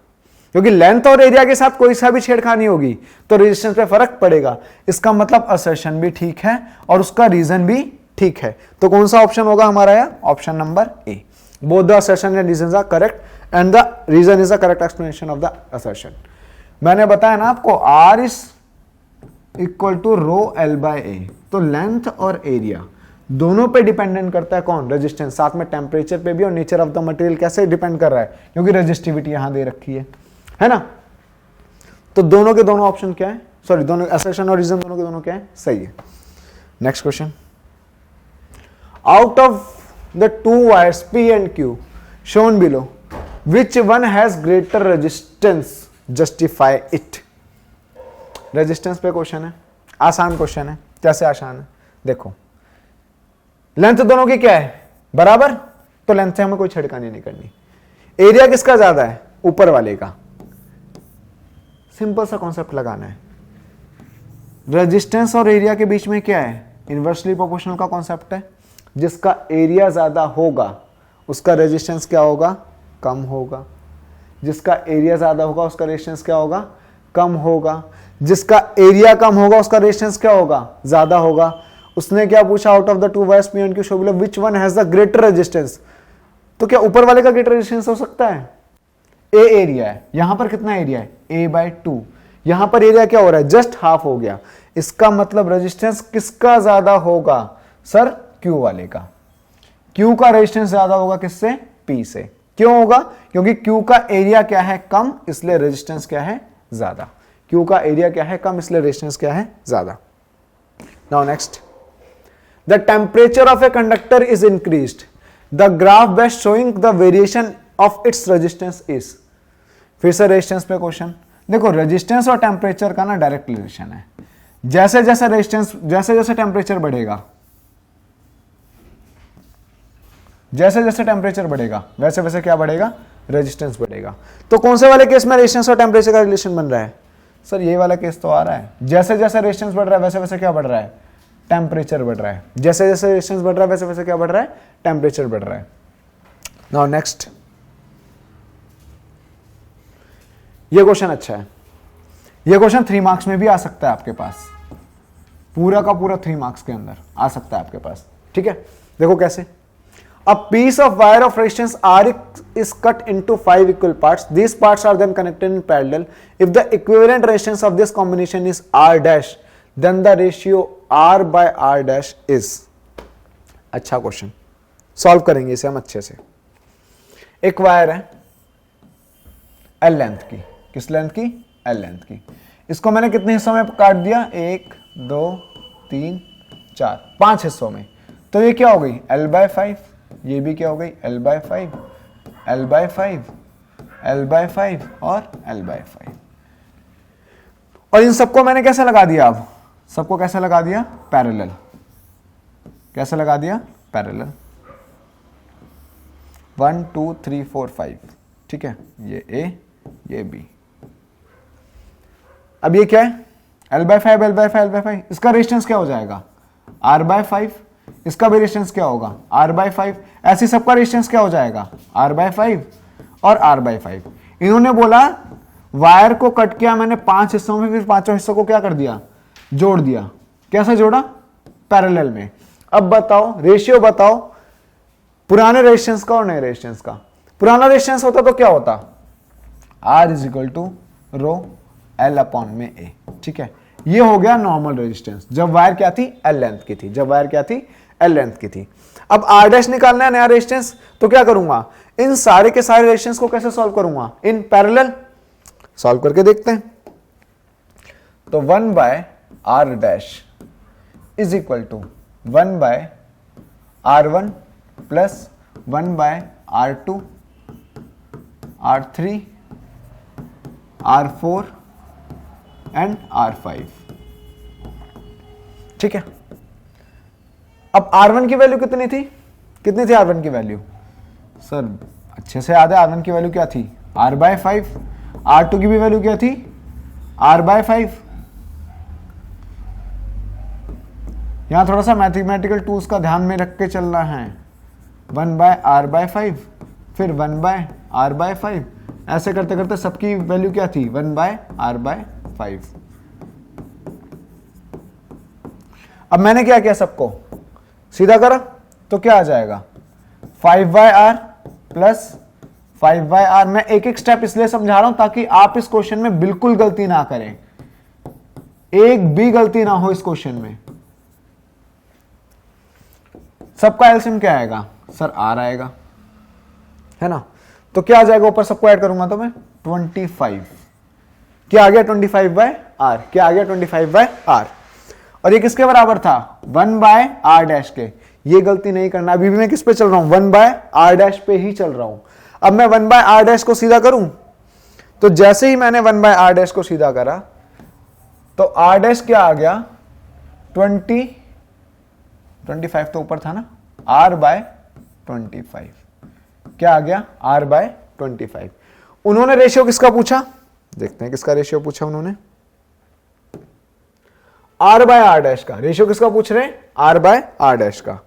क्योंकि लेंथ और एरिया के साथ कोई सा भी छेड़खानी होगी तो रेजिस्टेंस पे फर्क पड़ेगा। इसका मतलब असर्शन भी ठीक है और उसका रीजन भी ठीक है। तो कौन सा ऑप्शन होगा हमारा? यह option number A. Both the assertion and reasons are correct and the reason is the correct explanation of the assertion. मैंने बताया ना आपको, R is equal to rho L by A. तो लेंथ और एरिया दोनों पे डिपेंडेंट करता है कौन? रेजिस्टेंस। साथ में टेम्परेचर पे भी और नेचर ऑफ द मटेरियल कैसे डिपेंड कर रहा है? क्योंकि रेजिस्टिविटी यहां दे रखी है ना। तो दोनों के दोनों ऑप्शन क्या है? सॉरी, दोनों असर्शन और रीजन दोनों के दोनों क्या है? सही है। Next question, out of the two wires P and Q shown below, which one has greater resistance? Justify it। Resistance पे क्वेश्चन है, आसान क्वेश्चन है। कैसे आसान है? देखो, लेंथ दोनों की क्या है? बराबर, तो लेंथ से हमें कोई छेड़खानी नहीं करनी। एरिया किसका ज्यादा है? ऊपर वाले का। सिंपल सा कॉन्सेप्ट लगाना है। रेजिस्टेंस और एरिया के बीच में क्या है? इनवर्सली प्रोपोर्शनल का कॉन्सेप्ट है। जिसका एरिया ज्यादा होगा उसका रेजिस्टेंस क्या होगा? कम होगा। जिसका एरिया ज्यादा होगा उसका रेजिस्टेंस क्या होगा? कम होगा। जिसका एरिया कम होगा उसका रेजिस्टेंस क्या होगा? ज्यादा होगा। उसने क्या पूछा? Out of the two wires P and Q show below which one has the greater resistance. तो क्या ऊपर वाले का ग्रेटर रेजिस्टेंस हो सकता है? ए एरिया है, यहां पर कितना एरिया है? A/2। यहां पर एरिया क्या हो रहा है? जस्ट हाफ हो गया। इसका मतलब रेजिस्टेंस किसका ज्यादा होगा? सर Q वाले का। Q का रेजिस्टेंस ज्यादा होगा किससे? P से। क्यों होगा? क्योंकि Q का एरिया क्या है? कम, इसलिए रेजिस्टेंस क्या है? ज्यादा। Q का एरिया क्या है? कम, इसलिए रेजिस्टेंस क्या है? ज्यादा। Now next, the temperature of a conductor is increased, the graph best showing the variation of its resistance is. फिर से रेजिस्टेंस पे क्वेश्चन। देखो, रेजिस्टेंस और टेम्परेचर का ना डायरेक्ट रिलेशन है। जैसे जैसे रेजिस्टेंस, जैसे जैसे टेम्परेचर बढ़ेगा, जैसे जैसे टेम्परेचर बढ़ेगा वैसे वैसे क्या बढ़ेगा? रेजिस्टेंस बढ़ेगा। तो कौन से वाले केस में रेजिस्टेंस और टेम्परेचर का रिलेशन बन रहा है? सर ये वाला केस तो आ रहा है। जैसे जैसे रेजिस्टेंस बढ़ रहा है वैसे वैसे क्या बढ़ रहा है? टेम्परेचर बढ़ रहा है। जैसे जैसे रेजिस्टेंस बढ़ रहा है वैसे वैसे क्या बढ़ रहा है? टेम्परेचर बढ़ रहा है। नाउ नेक्स्ट, ये क्वेश्चन अच्छा है। ये क्वेश्चन 3 मार्क्स में भी आ सकता है आपके पास, पूरा का पूरा 3 मार्क्स के अंदर आ सकता है आपके पास। ठीक है, देखो कैसे। A piece of wire of resistance R is cut into 5 equal parts. These parts are then connected in parallel. If the equivalent resistance of this combination is R dash, then the ratio R by R dash is। अच्छा question, solve करेंगे इसे हम अच्छे से। एक wire है L length की। किस लेंथ की? L लेंथ की। इसको मैंने कितने हिस्सों में काट दिया? 1 2 3 4 5 हिस्सों में। तो ये क्या हो गई? L/5। ये भी क्या हो गई? L/5, L/5, L/5 और L/5। और इन सबको मैंने कैसे लगा दिया? अब सबको कैसे लगा दिया? पैरेलल। कैसे लगा दिया? पैरेलल। 1 2 3 4 5। ठीक है, ये A, ये B। अब ये क्या है, L/5 L/5 L/5, इसका रेजिस्टेंस क्या हो जाएगा R/5, इसका भी रेजिस्टेंस क्या होगा R/5, ऐसे सबका रेजिस्टेंस क्या हो जाएगा R/5 और R/5। इन्होंने बोला वायर को कट किया मैंने 5 हिस्सों में, फिर 5 हिस्सों को क्या कर दिया, जोड़ दिया। कैसे जोड़ा, पैरेलल में। अब बताओ रेशियो बताओ पुराने रेजिस्टेंस का और नए रेजिस्टेंस का। पुराना रेजिस्टेंस होता तो क्या होता, R = रो L/A, ठीक है। ये हो गया नॉर्मल रेजिस्टेंस जब वायर क्या थी, L लेंथ की थी, जब वायर क्या थी, L लेंथ की थी। अब R' निकालना है नया रेजिस्टेंस, तो क्या करूंगा, इन सारे के सारे रेजिस्टेंस को कैसे सॉल्व करूंगा, इन पैरेलल। सॉल्व करके देखते हैं। तो 1/R' is equal to 1/R1 plus 1/R2 R3 R4 and R5, ठीक है। अब R1 की वैल्यू कितनी थी, कितनी थी R1 की वैल्यू, सर अच्छे से याद है, R1 की वैल्यू क्या थी R/5, R2 की भी वैल्यू क्या थी R/5। यहां थोड़ा सा मैथमेटिकल टूल्स का ध्यान में रख के चलना है। 1/R/5 फिर 1/R/5, ऐसे करते करते सबकी वैल्यू क्या थी 1/R/5। अब मैंने क्या किया, सबको सीधा करा तो क्या आ जाएगा 5/R प्लस 5/R। मैं एक एक स्टेप इसलिए समझा रहा हूं ताकि आप इस क्वेश्चन में बिल्कुल गलती ना करें, एक भी गलती ना हो इस क्वेश्चन में। सबका एलसीएम क्या आएगा सर, R आएगा, है ना। तो क्या आ जाएगा, ऊपर सबको ऐड करूंगा तो मैं 25, क्या आ गया 25/R, क्या आ गया 25/R। और ये किसके बराबर था 1/R' के। ये गलती नहीं करना, अभी भी मैं किस पे चल रहा हूं 1/R' पे ही चल रहा हूं। अब मैं 1/R' को सीधा करूं तो जैसे ही मैंने 1/R' को सीधा करा तो R' क्या आ गया 25 तो ऊपर था ना, R/25 क्या आ गया R/25। उन्होंने रेशियो किसका पूछा, देखते हैं किसका रेशियो पूछा उन्होंने, R/R' का। रेशियो किसका पूछ रहे हैं, R/R' का।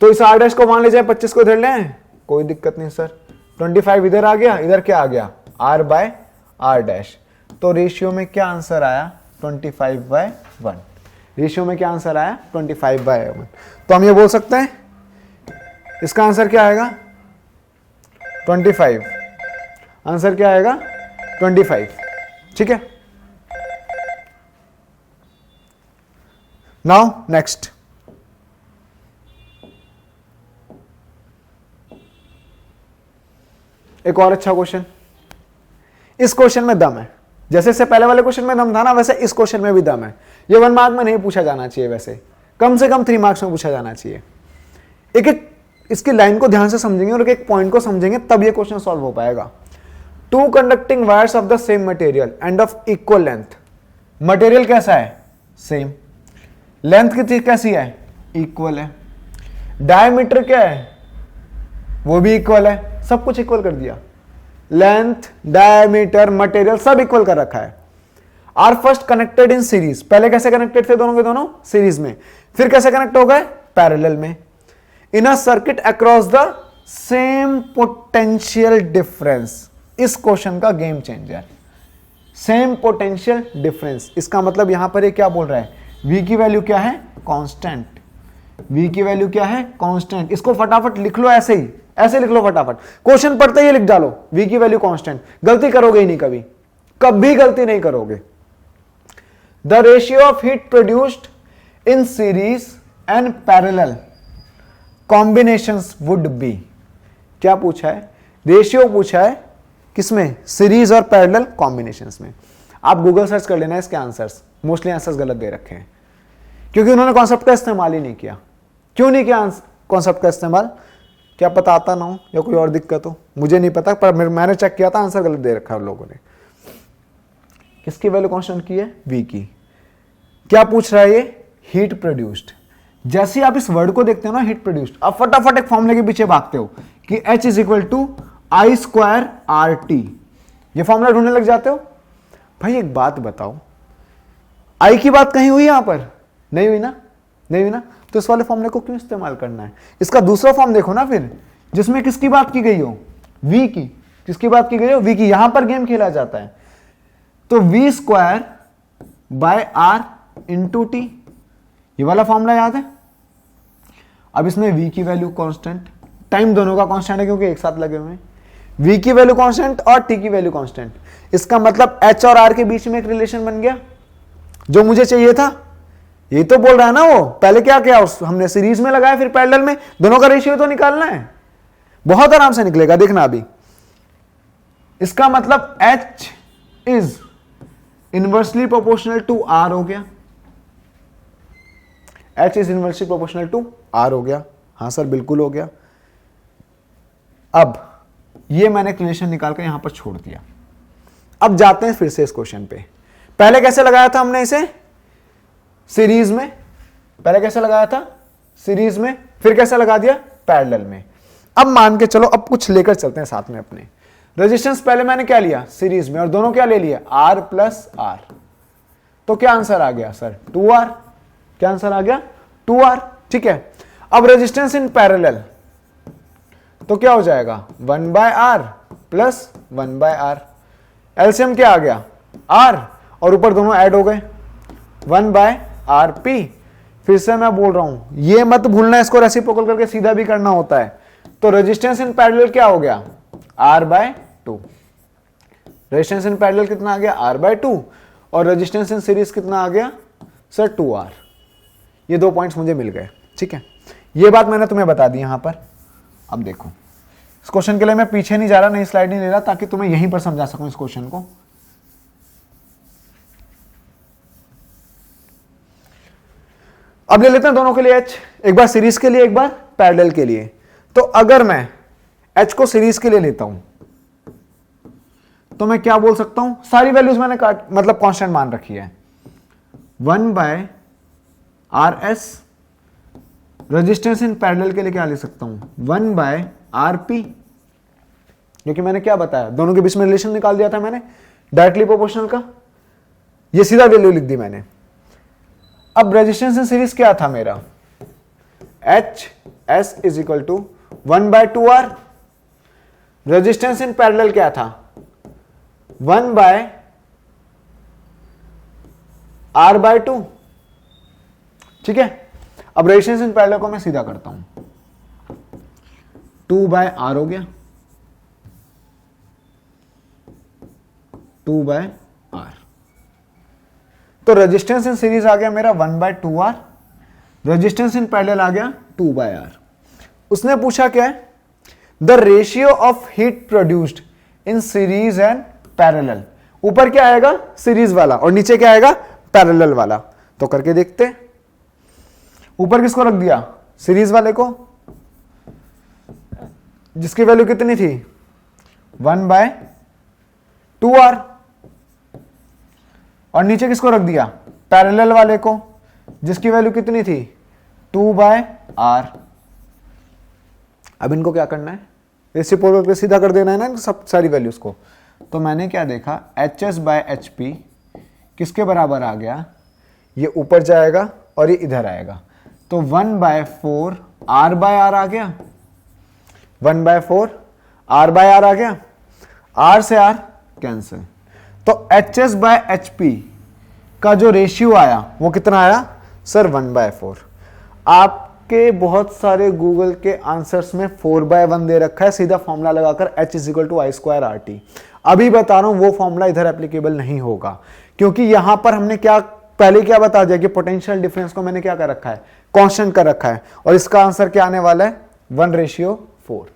तो इस R' को मान ले जाए 25 को इधर ले आए, कोई दिक्कत नहीं सर। 25 इधर आ गया, इधर क्या आ गया R/R'। तो रेशियो में क्या आंसर आया 25/1। रेशियो में क्या आंसर आया 25/1। तो हम ये बोल सकते हैं इसका आंसर क्या आएगा 25, आंसर क्या आएगा 25, ठीक है। नाउ नेक्स्ट, एक और अच्छा क्वेश्चन। इस क्वेश्चन में दम है, जैसे से पहले वाले क्वेश्चन में दम था ना, वैसे इस क्वेश्चन में भी दम है। ये 1 मार्क में नहीं पूछा जाना चाहिए, वैसे कम से कम 3 मार्क्स में पूछा जाना चाहिए। एक एक इसकी लाइन को ध्यान से समझेंगे और एक एक पॉइंट को समझेंगे तब ये क्वेश्चन सॉल्व हो पाएगा। 2 conducting wires of the same material end of equal length. Material कैसा है सेम, लेंथ कितनी कैसी है इक्वल है, डायमीटर क्या है वो भी इक्वल है, सब कुछ इक्वल कर दिया। लेंथ, डायमीटर, मटेरियल सब इक्वल कर रखा है। Are first connected in series, पहले कैसे कनेक्टेड थे दोनों के दोनों सीरीज में, फिर कैसे कनेक्ट हो गए पैरेलल में। In a circuit across the same potential difference. इस क्वेश्चन का game changer, same potential difference. इसका मतलब यहां पर ये क्या बोल रहा है, V की वैल्यू क्या है कांस्टेंट, V की वैल्यू क्या है कांस्टेंट। इसको फटाफट लिख लो, ऐसे ही ऐसे लिख लो फटाफट, क्वेश्चन पढ़ते ही लिख डालो V की वैल्यू कांस्टेंट। गलती करोगे ही नहीं, कभी कभी गलती नहीं करोगे। The ratio of heat produced in series and parallel combinations would be. क्या पूछा है, रेशियो पूछा है किसमें, सीरीज और पैरेलल कॉम्बिनेशंस में। आप गूगल सर्च कर लेना इसके आंसर्स, मोस्टली आंसर्स गलत दे रखे हैं क्योंकि उन्होंने कॉन्सेप्ट का इस्तेमाल ही नहीं किया। क्यों नहीं किया कॉन्सेप्ट का इस्तेमाल, क्या पता आता ना हो या कोई और दिक्कत हो, मुझे नहीं पता, पर मैंने चेक किया था आंसर गलत दे रखा है लोगों ने। किसकी वैल्यू कांस्टेंट की है V की। क्या पूछ रहा है ये, हीट प्रोड्यूस्ड। जैसे आप इस वर्ड को देखते हो ना हीट प्रोड्यूस्ड, आप फटाफट एक फॉर्मूले के पीछे भागते हो कि H = I² RT। ये फॉर्मूला ढूंढने लग जाते हो, भाई एक बात बताओ, आई की बात कहीं हुई यहां पर? नहीं हुई ना, नहीं हुई ना। तो इस वाले फॉर्मूले को क्यों इस्तेमाल करना है? इसका दूसरा फॉर्म देखो ना फिर, जिसमें किसकी बात की गई हो? v की। किसकी बात की गई हो? v की। यहां पर गेम खेला जाता है, तो v square by R into T, ये वाला फॉर्मूला याद है? अब इसमें v की वैल्यू कांस्टेंट, टाइम दोनों का कांस्टेंट है क्योंकि एक साथ लगे हुए हैं, v की वैल्यू कांस्टेंट और t की वैल्यू कांस्टेंट। इसका मतलब h और r के बीच में एक रिलेशन बन गया जो मुझे चाहिए था। यही तो बोल रहा है ना वो। पहले क्या किया, हमने सीरीज में लगाया, फिर पैरेलल में, दोनों का रेशियो तो निकालना है। बहुत आराम से निकलेगा, देखना अभी। इसका मतलब h is inversely proportional to r हो गया। h is inversely proportional to r हो गया। हाँ सर बिल्कुल हो गया। अब ये मैंने रिलेशन निकाल कर यहां पर छोड़ दिया। अब जाते हैं फिर से इस क्वेश्चन पे। पहले कैसे लगाया था हमने इसे? सीरीज में। पहले कैसे लगाया था? सीरीज में। फिर कैसे लगा दिया? पैरेलल में। अब मान के चलो, अब कुछ लेकर चलते हैं साथ में अपने। रेजिस्टेंस पहले मैंने क्या लिया? सीरीज में। और दोनों क्या ले लिया? R plus R। तो क्या आंसर आ गया सर? 2R। क्या आंसर आ गया? 2R। ठीक है। अब रेजिस्टेंस इन पैरेलल, तो क्या हो जाएगा? 1/R plus 1/R। एलसीएम क्या आ गया? R, और ऊपर दोनों ऐड हो गए, 1/RP। फिर से मैं बोल रहा हूं, ये मत भूलना, इसको रेसिप्रोकल करके सीधा भी करना होता है। तो रेजिस्टेंस इन पैरेलल क्या हो गया? R/2। रेजिस्टेंस इन पैरेलल कितना आ गया? R/2। और रेजिस्टेंस इन सीरीज कितना आ गया सर? 2R। ये 2 पॉइंट्स मुझे मिल गए। ठीक है, ये बात मैंने तुम्हें बता दी यहां पर। अब देखो, इस क्वेश्चन के लिए मैं पीछे नहीं जा रहा, नई स्लाइड नहीं ले रहा, ताकि तुम्हें यहीं पर समझा सकूं इस क्वेश्चन को। अब ले लेते हैं दोनों के लिए h, एक बार सीरीज के लिए, एक बार पैरेलल के लिए। तो अगर मैं h को सीरीज के लिए लेता हूं तो मैं क्या बोल सकता हूं? सारी वैल्यूज मैंने मतलब कांस्टेंट मान रखी है। 1/RS। रेजिस्टेंस इन पैरेलल के लिए क्या लिख सकता हूं? 1/RP, क्योंकि मैंने क्या बताया, दोनों के बीच में रिलेशन निकाल दिया था मैंने डायरेक्टली प्रोपोर्शनल का। ये सीधा वैल्यू लिख दी मैंने। अब रेजिस्टेंस इन सीरीज क्या था मेरा? HS is equal to 1/2R। Resistance in parallel क्या था? 1/R/2। ठीक है। अब रेजिस्टेंस इन पैरेलल को मैं सीधा करता हूं, 2/R हो गया, 2/R। तो रेजिस्टेंस इन सीरीज आ गया मेरा 1/2R, रेजिस्टेंस इन पैरेलल आ गया 2/R। उसने पूछा क्या है? The ratio of heat produced in series and parallel. ऊपर क्या आएगा? सीरीज वाला, और नीचे क्या आएगा? पैरेलल वाला। तो करके देखते। ऊपर किसको रख दिया? सीरीज वाले को, जिसकी वैल्यू कितनी थी? 1/2R। और नीचे किसको रख दिया? पैरेलल वाले को, जिसकी वैल्यू कितनी थी? 2/R। अब इनको क्या करना है? रेसिप्रोकल सीधा कर देना है ना सब सारी वैल्यूज को। तो मैंने क्या देखा? HS/HP किसके बराबर आ गया? ये ऊपर जाएगा और ये इधर आएगा, तो 1/4 R/R आ गया, 1/4 R/R आ गया। R से R कैंसिल, तो HS/HP का जो रेशियो आया वो कितना आया सर? 1/4। आपके बहुत सारे गूगल के आंसर्स में 4/1 दे रखा है, सीधा फॉर्मूला लगाकर H = I²RT। अभी बता रहा हूं वो फॉर्मूला इधर एप्लीकेबल नहीं होगा, क्योंकि यहां पर हमने क्या पहले क्या बता दिया कि पोटेंशियल डिफरेंस को मैंने क्या कर रखा है? कांस्टेंट कर रखा है। और इसका आंसर क्या आने वाला है? 1/4।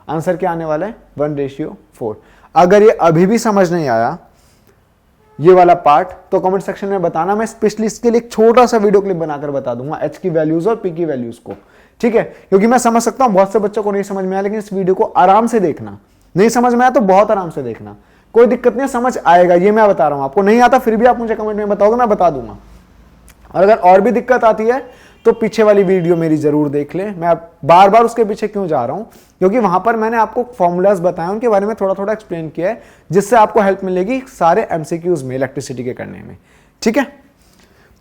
आंसर क्या आने वाला है? 1/4। अगर ये अभी भी समझ नहीं आया ये वाला पार्ट, तो कमेंट सेक्शन में बताना, मैं स्पेशली इसके लिए एक छोटा सा वीडियो क्लिप बनाकर बता दूंगा H की वैल्यूज और P की वैल्यूज को। ठीक है, क्योंकि मैं समझ सकता हूं बहुत से बच्चों को नहीं समझ में आया, लेकिन इस वीडियो को आराम से देखना। नहीं समझ में आया तो बहुत आराम से देखना, कोई दिक्कत नहीं, समझ आएगा, ये मैं बता रहा हूं। आपको नहीं आता फिर भी आप मुझे कमेंट में बताओगे, मैं बता दूंगा। और अगर और भी दिक्कत आती है तो पीछे वाली वीडियो मेरी जरूर देख लें। मैं बार बार उसके पीछे क्यों जा रहा हूं, क्योंकि वहां पर मैंने आपको फॉर्मूलाज बताए, उनके बारे में थोड़ा थोड़ा एक्सप्लेन किया है, जिससे आपको हेल्प मिलेगी सारे एमसीक्यूज में इलेक्ट्रिसिटी के करने में। ठीक है,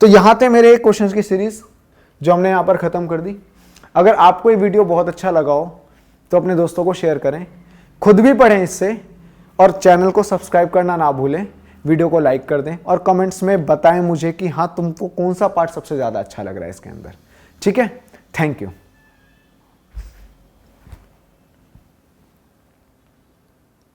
तो यहां थे मेरे क्वेश्चन की सीरीज जो हमने यहां पर खत्म कर दी। अगर आपको ये वीडियो बहुत अच्छा लगा हो तो अपने दोस्तों को शेयर करें, खुद भी पढ़ें इससे, और चैनल को सब्सक्राइब करना ना भूलें, वीडियो को लाइक कर दें और कमेंट्स में बताएं मुझे कि हाँ तुमको कौन सा पार्ट सबसे ज़्यादा अच्छा लग रहा है इसके अंदर। ठीक है, थैंक यू।